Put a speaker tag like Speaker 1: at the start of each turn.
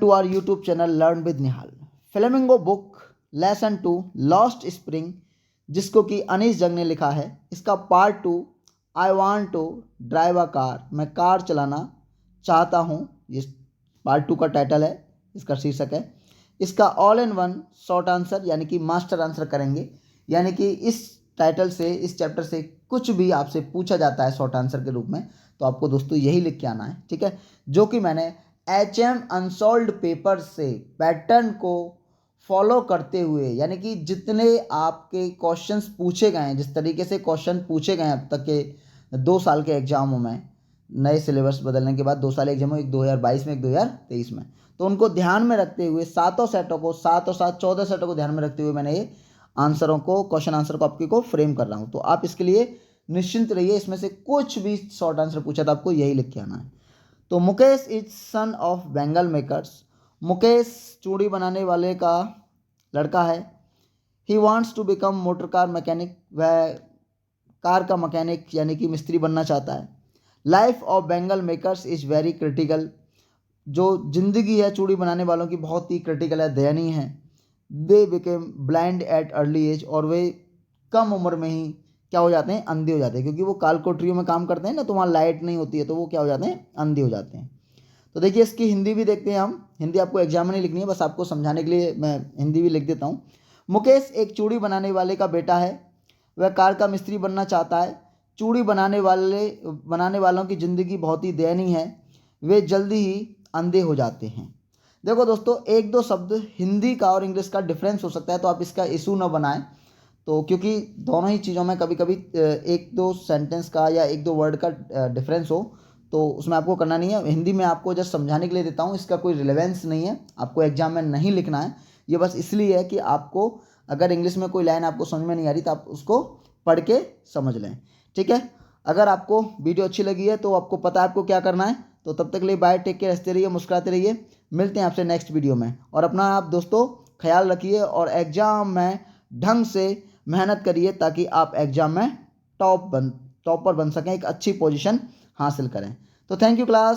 Speaker 1: to our YouTube channel Learn with Nihal. Flamingo book lesson 2 lost spring, जिसको कि अनीस जंग ने लिखा है, इसका part 2 I want to drive a car, मैं कार चलाना चाहता हूँ, ये पार्ट 2 का टाइटल है, इसका शीर्षक है। इसका all in one short answer यानी कि मास्टर आंसर करेंगे, यानी कि इस टाइटल से, इस चैप्टर से कुछ भी आपसे पूछा जाता है शॉर्ट आंसर के रूप में, तो आपको दोस्तों यही लिख के आना है, ठीक है। जो कि मैंने HM अनसॉल्व्ड पेपर से पैटर्न को फॉलो करते हुए, यानी कि जितने आपके क्वेश्चंस पूछे गए हैं, जिस तरीके से क्वेश्चन पूछे गए हैं अब तक के 2 साल के एग्जामों में, नए सिलेबस बदलने के बाद 2 साल एग्जाम, एक 2022 में, एक 2023 में, तो उनको ध्यान में रखते हुए सातों सेटों को, 7 और 7 14 सेटों को ध्यान में रखते हुए मैंने ये आंसरों को, क्वेश्चन आंसर को आपके को फ्रेम कर रहा हूँ। तो आप इसके लिए निश्चिंत रहिए, इसमें से कुछ भी शॉर्ट आंसर पूछा तो आपको यही लिख के आना है। तो Mukesh is son of bangle makers, Mukesh चूड़ी बनाने वाले का लड़का है। He wants to become motor car mechanic, वह कार का मैकेनिक यानी कि मिस्त्री बनना चाहता है। Life of bangle makers is very critical, जो ज़िंदगी है चूड़ी बनाने वालों की बहुत ही क्रिटिकल है, दयनीय है। They became blind at early age, और वे कम उम्र में ही क्या हो जाते हैं, अंधे हो जाते हैं, क्योंकि वो कालकोठरियों में काम करते हैं ना, तो वहाँ लाइट नहीं होती है, तो वो क्या हो जाते हैं, अंधे हो जाते हैं। तो देखिए इसकी हिंदी भी देखते हैं हम, हिंदी आपको एग्जाम में नहीं लिखनी है, बस आपको समझाने के लिए मैं हिंदी भी लिख देता हूँ। मुकेश एक चूड़ी बनाने वाले का बेटा है, वह कार का मिस्त्री बनना चाहता है। चूड़ी बनाने वालों की ज़िंदगी बहुत ही दयनीय है, वे जल्दी ही अंधे हो जाते हैं। देखो दोस्तों, एक दो शब्द हिंदी का और इंग्लिश का डिफरेंस हो सकता है, तो आप इसका इशू ना बनाएं, तो क्योंकि दोनों ही चीज़ों में कभी कभी एक दो सेंटेंस का या एक दो वर्ड का डिफरेंस हो, तो उसमें आपको करना नहीं है। हिंदी में आपको जस्ट समझाने के लिए देता हूँ, इसका कोई रिलेवेंस नहीं है, आपको एग्जाम में नहीं लिखना है। ये बस इसलिए है कि आपको अगर इंग्लिश में कोई लाइन आपको समझ में नहीं आ रही तो आप उसको पढ़ के समझ लें, ठीक है। अगर आपको वीडियो अच्छी लगी है तो आपको पता है आपको क्या करना है। तो तब तक के लिए बाय, टेक केयर, हंसते रहिए, मुस्कुराते रहिए, मिलते हैं आपसे नेक्स्ट वीडियो में। और अपना आप दोस्तों ख्याल रखिए और एग्ज़ाम में ढंग से मेहनत करिए, ताकि आप एग्ज़ाम में टॉपर बन सकें, एक अच्छी पोजीशन हासिल करें। तो थैंक यू क्लास।